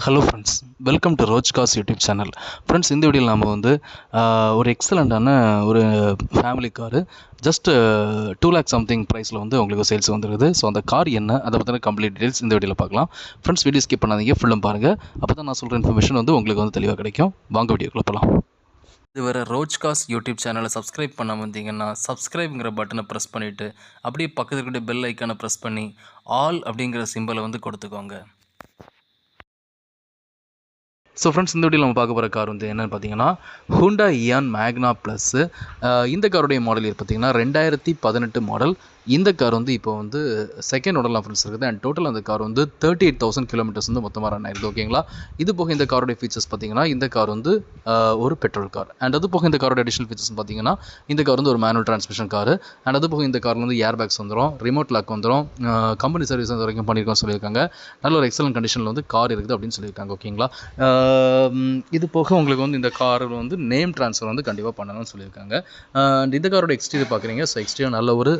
Hello friends, welcome to ரோஜ் காஸ் YouTube channel. Friends, இந்த வீடியோவில் நாம் வந்து ஒரு எக்ஸலண்ட்டான ஒரு family car just 2 lakh something ப்ரைஸில் வந்து உங்களுக்கு சேல்ஸ் வந்துருக்குது. ஸோ அந்த கார் என்ன, அதை பற்றின கம்ப்ளீட் டீடைல்ஸ் இந்த வீடியோவில் பார்க்கலாம். ஃப்ரெண்ட்ஸ், வீடியோ ஸ்கிப் பண்ணாதீங்க, ஃபுல்லும் பாருங்கள். அப்போ தான் நான் சொல்கிற இன்ஃபர்மேஷன் வந்து உங்களுக்கு வந்து தெளிவாக கிடைக்கும். வாங்க வீடியோக்குள்ள போகலாம். இதுவரை ரோஜ் காஸ் யூடியூப் சேனலை சப்ஸ்கிரைப் பண்ண வந்தீங்கன்னா சப்ஸ்கிரைப்ங்கிற பட்டனை ப்ரெஸ் பண்ணிவிட்டு அப்படியே பக்கத்தில் இருக்கிற பெல் ஐக்கானை ப்ரெஸ் பண்ணி ஆல் அப்படிங்கிற சிம்பிளை வந்து கொடுத்துக்கோங்க. ஸோ ஃப்ரெண்ட்ஸ், இந்த வீடியோவில் நம்ம பார்க்க போகிற கார் வந்து என்னென்னு பார்த்தீங்கன்னா ஹூண்டா இயான் மேக்னா ப்ளஸ்ஸு. இந்த காருடைய மாடல் பார்த்தீங்கன்னா 2018 மாடல். இந்த கார் வந்து இப்போ வந்து செகண்ட் ஓடலாம் ஃப்ரெண்ட்ஸ் இருக்குது. அண்ட் டோட்டல் அந்த கார் வந்து 38,000 கிலோமீட்டர்ஸ் வந்து மொத்தமாக ரன் ஆயிருது. ஓகேங்களா? இது போக இந்த காரோடைய ஃபீச்சர்ஸ் பார்த்தீங்கன்னா இந்த கார் வந்து ஒரு பெட்ரோல் கார். அண்ட் அது போக இந்த காரோட அடிஷனல் ஃபீச்சர்ஸ் பார்த்தீங்கன்னா இந்த கார் வந்து ஒரு மேனுவல் டிரான்ஸ்மிஷன் கார். அண்ட் அது போக இந்த காரில் வந்து ஏர் பேக்ஸ் வந்துடும், ரிமோட் லாக் வந்துடும், கம்பெனி சர்வீஸ் அது வரைக்கும் பண்ணியிருக்கோம்னு சொல்லியிருக்காங்க. நல்ல ஒரு எக்ஸலன்ட் கண்டிஷனில் வந்து கார் இருக்குது அப்படின்னு சொல்லியிருக்காங்க. ஓகேங்களா? இது போக உங்களுக்கு வந்து இந்த கார் வந்து நேம் ட்ரான்ஸ்ஃபர் வந்து கண்டிப்பாக பண்ணணும்னு சொல்லியிருக்காங்க. அண்ட் இந்த காரோட எக்ஸ்டீரியர் பார்க்குறீங்க. ஸோ எக்ஸ்டீரியர் நல்ல ஒரு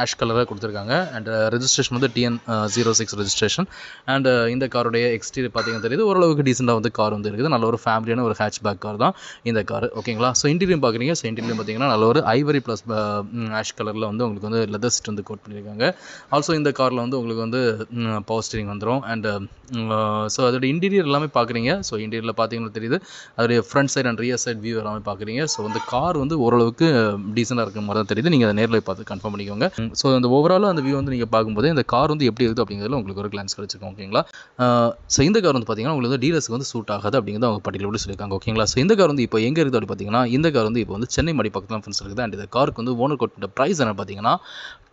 ஆஷ் கலராக கொடுத்துருக்காங்க. அண்ட் ரெஜிஸ்ட்ரேஷன் வந்து TN06 ரெஜிஸ்ட்ரேஷன். அண்ட் இந்த காரோடைய எக்ஸ்டீரியர் பார்த்தீங்கன்னா தெரியுது, ஓரளவுக்கு டீசெண்டாக வந்து கார் வந்து இருக்குது. நல்ல ஒரு ஃபேமிலியான ஒரு ஹேட்ச் பேக் கார் தான் இந்த கார். ஓகேங்களா? ஸோ இன்டீரியர் பார்க்குறீங்க. ஸோ இன்டீரியர் பார்த்தீங்கன்னா நல்ல ஒரு ஐவரி ப்ளஸ் ஆஷ் கலரில் வந்து உங்களுக்கு வந்து லெதர் சீட் வந்து கோட் பண்ணியிருக்காங்க. ஆல்சோ இந்த காரில் வந்து உங்களுக்கு வந்து பவர் ஸ்டீரிங் வந்துடும். அண்ட் ஸோ அதோட இன்டீரியர் எல்லாமே பார்க்குறீங்க. ஸோ இன்டீரியரில் பார்த்தீங்கன்னா தெரியுது, அதோடைய front side and rear side view எல்லாமே பார்க்குறீங்க. ஸோ இந்த கார் வந்து ஓரளவுக்கு டீசெண்டாக இருக்கிற மாதிரி தான் தெரியுது. நீங்கள் அதை நேரில் பார்த்து கன்ஃபார்ம் பண்ணிக்கோங்க. ஸோ அந்த ஓவராலாக அந்த வியூ வந்து நீங்கள் பார்க்கும்போது இந்த கார் வந்து எப்படி இருக்குது அப்படிங்கிறதுல உங்களுக்கு ஒரு கிளான்ஸ் கிடைச்சிருக்கும். ஓகேங்களா? ஸோ இந்த கார் வந்து பார்த்தீங்கன்னா உங்களுக்கு வந்து டீலர்ஸ்க்கு வந்து சூட் ஆகாது அப்படிங்கிறது அவங்க பட்டியலோடு சொல்லியிருக்காங்க. ஓகேங்களா? ஸோ இந்த கார் வந்து இப்போ எங்கே இருக்குது அப்படி பார்த்தீங்கன்னா இந்த கார் வந்து இப்போ வந்து சென்னை மடி பக்கத்தில் ஃப்ரெண்ட்ஸ் இருக்குது. அண்ட் இந்த காருக்கு வந்து ஓனர் கோட் பண்ண ப்ரைஸ் என்ன பார்த்தீங்கன்னா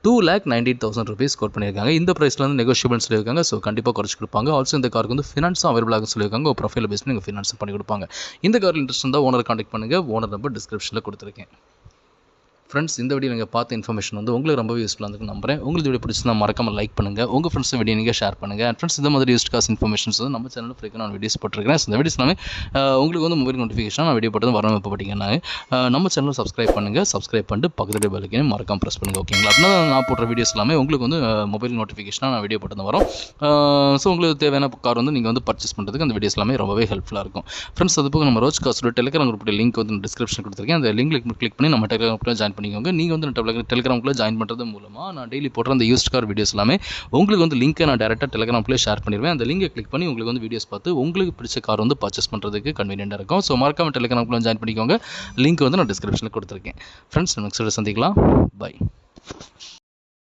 2,98,000 rupees கோட் பண்ணியிருக்காங்க. இந்த ப்ரைஸில் வந்து நெகோஷியபிள்னு சொல்லியிருக்காங்க. ஸோ கண்டிப்பாக குறைச்சி கொடுப்பாங்க. ஆல்சோ இந்த காருக்கு வந்து ஃபினான்ஸும் அவைலபிள் ஆகும் சொல்லியிருக்காங்க. ஒரு ப்ரொஃபைல் பேஸ் பண்ணி நீங்கள் ஃபினான்ஸும் பண்ணி கொடுப்பாங்க. இந்த காரில் இன்ட்ரெஸ்ட் இருந்தால் ஓனர் கான்டாக்ட் பண்ணுங்கள். ஓனர் நம்பர் டிஸ்கிரிப்ஷனில் கொடுத்துருக்கேன். ஃப்ரெண்ட்ஸ், இந்த வீடியோ நீங்கள் பார்த்த இன்ஃபர்மேஷன் வந்து உங்களுக்கு ரொம்ப யூஸ்ஃபுல்லாக இருக்கு நம்புறேன். உங்களுக்கு வீடியோ பிடிச்சிருந்தா மறக்காமல் லைக் பண்ணுங்கள். உங்கள் ஃப்ரெண்ட்ஸ் வீடியோ நீங்கள் ஷேர் பண்ணுங்கள். அண்ட் ஃப்ரெண்ட்ஸ், இந்த மாதிரி யூஸ்ட் காஸ் இன்ஃபர்மேஷன்ஸ் வந்து நம்ம சேனலில் ஃப்ரீக்காக நான் வீடியோஸ் போட்டிருக்கேன். ஸோ இந்த வீடியோஸ் எல்லாமே உங்களுக்கு வந்து மொபைல் நோட்டிஃபிகேஷன் நான் வீடியோ போட்டு வரணும். இப்போ பார்த்தீங்கன்னா நம்ம சேனலில் சப்ஸ்கிரைப் பண்ணுங்கள். சப்ஸ்கிரைப் பண்ணிட்டு பக்கத்துலேயே பெல் ஐக்கானை மறக்காமல் ப்ரெஸ் பண்ணுங்கள். ஓகேங்களா? அப்படின்னா நான் போடுற வீடியோஸ் எல்லாமே உங்களுக்கு வந்து மொபைல் நோட்டிஃபிகேஷனாக நான் வீடியோ போட்டு வரோம். ஸோ உங்களுக்கு தேவையான கார் வந்து நீங்கள் வந்து பர்ச்சேஸ் பண்ணுறதுக்கு அந்த வீடியோஸ் எல்லாமே ரொம்பவே ஹெல்ப்ஃபுல்லாக இருக்கும். ஃப்ரெண்ட்ஸ், அது போக நம்ம ரோஜ் காஸோட டெலிகிராம் குரூப் லிங்க் வந்து டிஸ்கிரிப்ஷன் கொடுத்துருக்கேன். அந்த லிங்க் கிளிக் பண்ணி நம்ம டெலிகிராம் குரூப்பில் ஜாயின் பண்ணிக்கோங்க. நீங்கள் வந்து டெலிகிராம்குள்ளே ஜாயின் பண்ணுறது மூலமாக நான் டெய்லி போடுற அந்த யூஸ்ட் கார் வீடியோஸ் எல்லாமே உங்களுக்கு வந்து லிங்க்கை நான் டேரெக்டாக டெலிகிராம்குள்ளே ஷேர் பண்ணிடுவேன். அந்த லிங்கை கிளிக் பண்ணி உங்களுக்கு வந்து வீடியோஸ் பார்த்து உங்களுக்கு பிடிச்ச கார் வந்து பர்ச்சேஸ் பண்ணுறதுக்கு கன்வீனியன்ட்டாக இருக்கும். ஸோ மறக்காம டெலிகிராம்குள்ளே ஜாயின் பண்ணிக்கோங்க. லிங்க் வந்து நான் டிஸ்கிரிப்ஷனில் கொடுத்துருக்கேன். ஃப்ரெண்ட்ஸ், நெக்ஸ்ட் சந்திக்கலாம். பை.